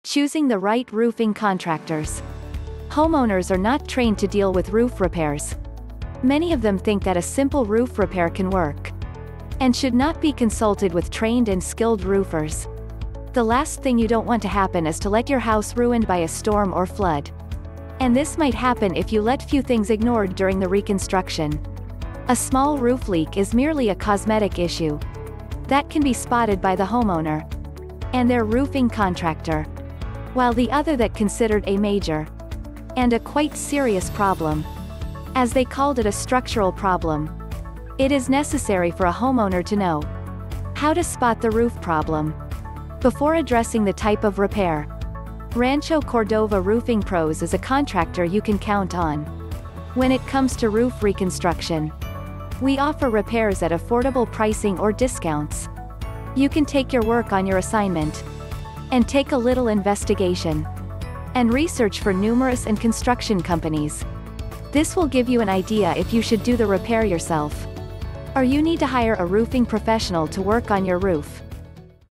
Choosing the right roofing contractors. Homeowners are not trained to deal with roof repairs. Many of them think that a simple roof repair can work, and should not be consulted with trained and skilled roofers. The last thing you don't want to happen is to let your house ruined by a storm or flood. And this might happen if you let few things ignored during the reconstruction. A small roof leak is merely a cosmetic issue that can be spotted by the homeowner and their roofing contractor, while the other that considered a major and a quite serious problem, as they called it, a structural problem. It is necessary for a homeowner to know how to spot the roof problem before addressing the type of repair. Rancho Cordova Roofing Pros is a contractor you can count on when it comes to roof reconstruction. We offer repairs at affordable pricing or discounts. You can take your work on your assignment and take a little investigation and research for numerous and construction companies. This will give you an idea if you should do the repair yourself, or you need to hire a roofing professional to work on your roof.